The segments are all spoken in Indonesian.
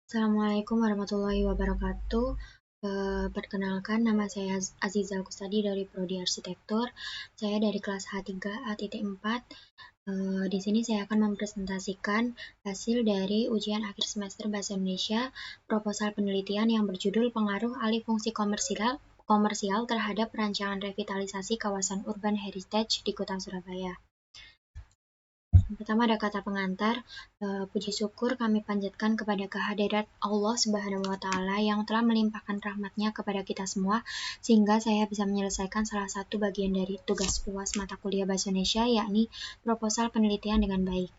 Assalamualaikum warahmatullahi wabarakatuh. Perkenalkan, nama saya Aziza Kustadi dari Prodi Arsitektur. Saya dari kelas H3A.4. Di sini saya akan mempresentasikan hasil dari ujian akhir semester Bahasa Indonesia proposal penelitian yang berjudul Pengaruh Alih Fungsi Komersial terhadap Perancangan Revitalisasi Kawasan Urban Heritage di Kota Surabaya. Pertama ada kata pengantar, puji syukur kami panjatkan kepada kehadirat Allah Subhanahu wa Ta'ala yang telah melimpahkan rahmatnya kepada kita semua, sehingga saya bisa menyelesaikan salah satu bagian dari tugas UAS mata kuliah Bahasa Indonesia, yakni proposal penelitian dengan baik.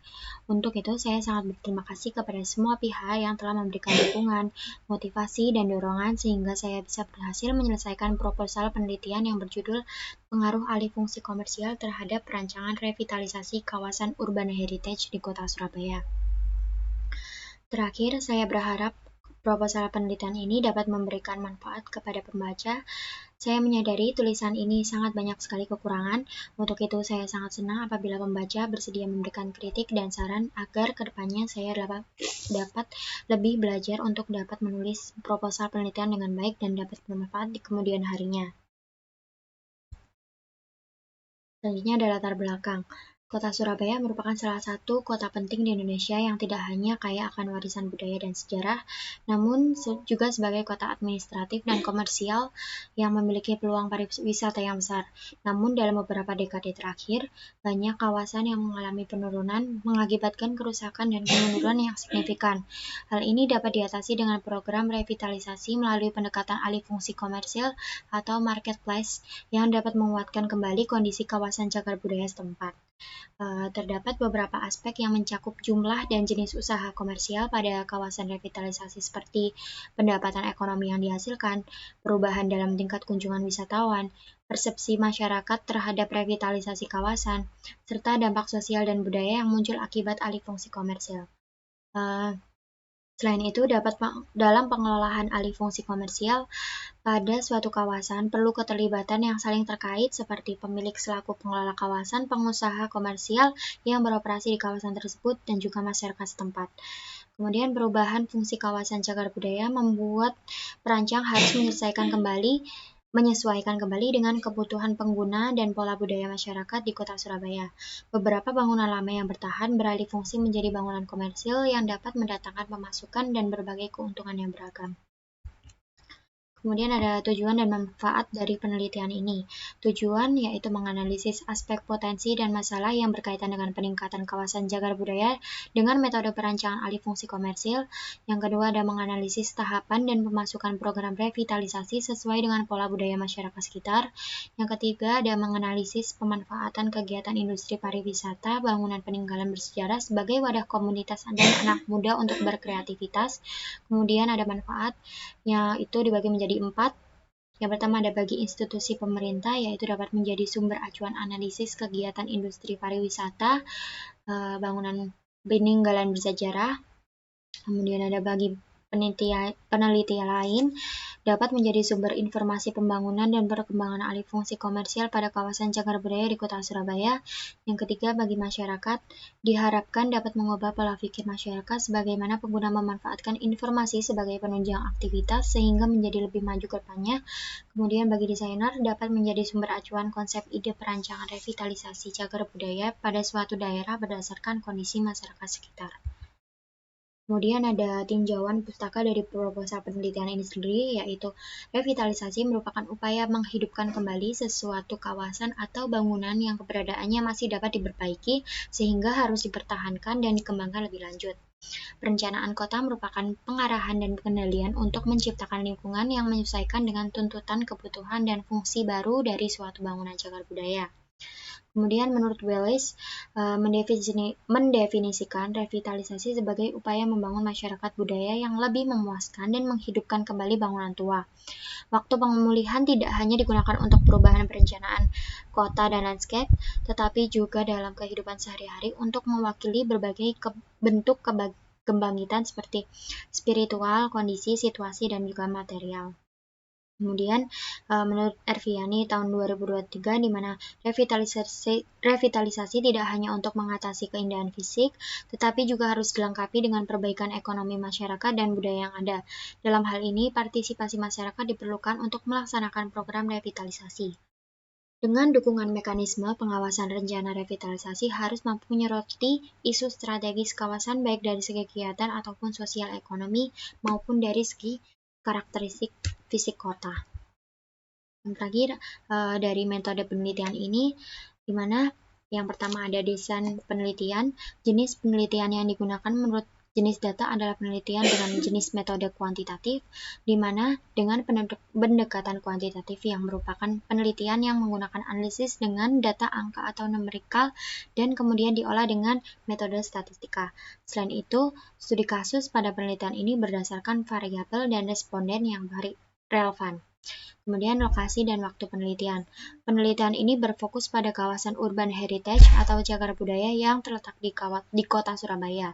Untuk itu, saya sangat berterima kasih kepada semua pihak yang telah memberikan dukungan, motivasi, dan dorongan sehingga saya bisa berhasil menyelesaikan proposal penelitian yang berjudul Pengaruh Alih Fungsi Komersial terhadap Perancangan Revitalisasi Kawasan Urban Heritage di Kota Surabaya. Terakhir, saya berharap proposal penelitian ini dapat memberikan manfaat kepada pembaca. Saya menyadari tulisan ini sangat banyak sekali kekurangan. Untuk itu, saya sangat senang apabila pembaca bersedia memberikan kritik dan saran agar kedepannya saya dapat lebih belajar untuk dapat menulis proposal penelitian dengan baik dan dapat bermanfaat di kemudian harinya. Selanjutnya ada latar belakang. Kota Surabaya merupakan salah satu kota penting di Indonesia yang tidak hanya kaya akan warisan budaya dan sejarah, namun juga sebagai kota administratif dan komersial yang memiliki peluang pariwisata yang besar. Namun dalam beberapa dekade terakhir, banyak kawasan yang mengalami penurunan mengakibatkan kerusakan dan kemunduran yang signifikan. Hal ini dapat diatasi dengan program revitalisasi melalui pendekatan alih fungsi komersil atau marketplace yang dapat menguatkan kembali kondisi kawasan cagar budaya setempat. Terdapat beberapa aspek yang mencakup jumlah dan jenis usaha komersial pada kawasan revitalisasi seperti pendapatan ekonomi yang dihasilkan, perubahan dalam tingkat kunjungan wisatawan, persepsi masyarakat terhadap revitalisasi kawasan, serta dampak sosial dan budaya yang muncul akibat alih fungsi komersial. Selain itu, dalam pengelolaan alih fungsi komersial pada suatu kawasan perlu keterlibatan yang saling terkait seperti pemilik selaku pengelola kawasan, pengusaha komersial yang beroperasi di kawasan tersebut, dan juga masyarakat setempat. Kemudian perubahan fungsi kawasan cagar budaya membuat perancang harus menyesuaikan kembali dengan kebutuhan pengguna dan pola budaya masyarakat di Kota Surabaya. Beberapa bangunan lama yang bertahan beralih fungsi menjadi bangunan komersil yang dapat mendatangkan pemasukan dan berbagai keuntungan yang beragam. Kemudian ada tujuan dan manfaat dari penelitian ini. Tujuan yaitu menganalisis aspek potensi dan masalah yang berkaitan dengan peningkatan kawasan cagar budaya dengan metode perancangan alih fungsi komersil. Yang kedua ada menganalisis tahapan dan pemasukan program revitalisasi sesuai dengan pola budaya masyarakat sekitar. Yang ketiga ada menganalisis pemanfaatan kegiatan industri pariwisata, bangunan peninggalan bersejarah sebagai wadah komunitas dan anak muda untuk berkreativitas. Kemudian ada manfaatnya itu dibagi menjadi 4. Yang pertama ada bagi institusi pemerintah, yaitu dapat menjadi sumber acuan analisis kegiatan industri pariwisata, bangunan peninggalan bersejarah. Kemudian ada bagi peneliti lain, dapat menjadi sumber informasi pembangunan dan perkembangan alih fungsi komersial pada kawasan cagar budaya di Kota Surabaya. Yang ketiga, bagi masyarakat, diharapkan dapat mengubah pola pikir masyarakat sebagaimana pengguna memanfaatkan informasi sebagai penunjang aktivitas sehingga menjadi lebih maju ke depannya. Kemudian bagi desainer, dapat menjadi sumber acuan konsep ide perancangan revitalisasi cagar budaya pada suatu daerah berdasarkan kondisi masyarakat sekitar. Kemudian ada tinjauan pustaka dari proposal penelitian ini sendiri, yaitu revitalisasi merupakan upaya menghidupkan kembali sesuatu kawasan atau bangunan yang keberadaannya masih dapat diperbaiki sehingga harus dipertahankan dan dikembangkan lebih lanjut. Perencanaan kota merupakan pengarahan dan pengendalian untuk menciptakan lingkungan yang menyesuaikan dengan tuntutan kebutuhan dan fungsi baru dari suatu bangunan cagar budaya. Kemudian menurut Wallace, mendefinisikan revitalisasi sebagai upaya membangun masyarakat budaya yang lebih memuaskan dan menghidupkan kembali bangunan tua. Waktu pemulihan tidak hanya digunakan untuk perubahan perencanaan kota dan landscape, tetapi juga dalam kehidupan sehari-hari untuk mewakili berbagai bentuk kebangkitan seperti spiritual, kondisi, situasi, dan juga material. Kemudian menurut Erviani tahun 2023 di mana revitalisasi tidak hanya untuk mengatasi keindahan fisik, tetapi juga harus dilengkapi dengan perbaikan ekonomi masyarakat dan budaya yang ada. Dalam hal ini, partisipasi masyarakat diperlukan untuk melaksanakan program revitalisasi. Dengan dukungan mekanisme pengawasan rencana revitalisasi harus mampu menyoroti isu strategis kawasan baik dari segi kegiatan ataupun sosial ekonomi maupun dari segi karakteristik fisik kota. Yang terakhir, dari metode penelitian ini, di mana yang pertama ada desain penelitian. Jenis penelitian yang digunakan menurut jenis data adalah penelitian dengan jenis metode kuantitatif, di mana dengan pendekatan kuantitatif yang merupakan penelitian yang menggunakan analisis dengan data angka atau numerikal dan kemudian diolah dengan metode statistika. Selain itu, studi kasus pada penelitian ini berdasarkan variabel dan responden yang relevan. Kemudian lokasi dan waktu penelitian. Penelitian ini berfokus pada kawasan urban heritage atau cagar budaya yang terletak di kota Surabaya.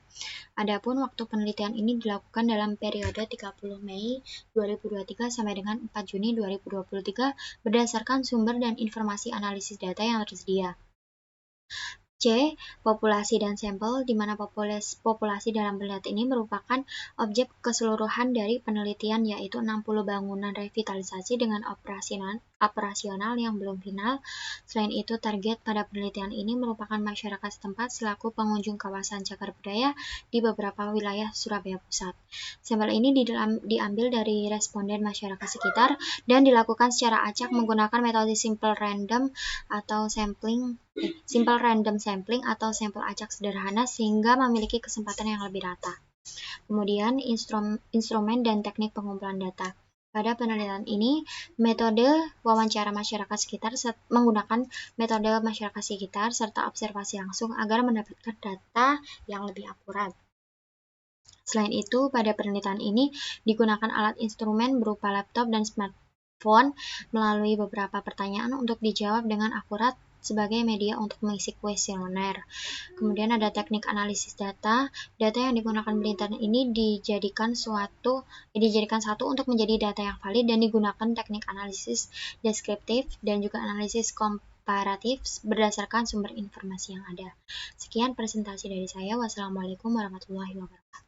Adapun waktu penelitian ini dilakukan dalam periode 30 Mei 2023 sampai dengan 4 Juni 2023 berdasarkan sumber dan informasi analisis data yang tersedia. C. Populasi dan sampel, di mana populasi dalam penelitian ini merupakan objek keseluruhan dari penelitian, yaitu 60 bangunan revitalisasi dengan operasional yang belum final. Selain itu, target pada penelitian ini merupakan masyarakat setempat selaku pengunjung kawasan cagar budaya di beberapa wilayah Surabaya Pusat. Sampel ini diambil dari responden masyarakat sekitar dan dilakukan secara acak menggunakan metode simple random sampling atau sampel acak sederhana sehingga memiliki kesempatan yang lebih rata. Kemudian instrumen dan teknik pengumpulan data. Pada penelitian ini, metode wawancara masyarakat sekitar menggunakan metode masyarakat sekitar serta observasi langsung agar mendapatkan data yang lebih akurat. Selain itu, pada penelitian ini digunakan alat instrumen berupa laptop dan smartphone melalui beberapa pertanyaan untuk dijawab dengan akurat sebagai media untuk mengisi kuesioner. Kemudian ada teknik analisis data. Data yang digunakan penelitian ini dijadikan satu untuk menjadi data yang valid dan digunakan teknik analisis deskriptif dan juga analisis komparatif berdasarkan sumber informasi yang ada. Sekian presentasi dari saya. Wassalamualaikum warahmatullahi wabarakatuh.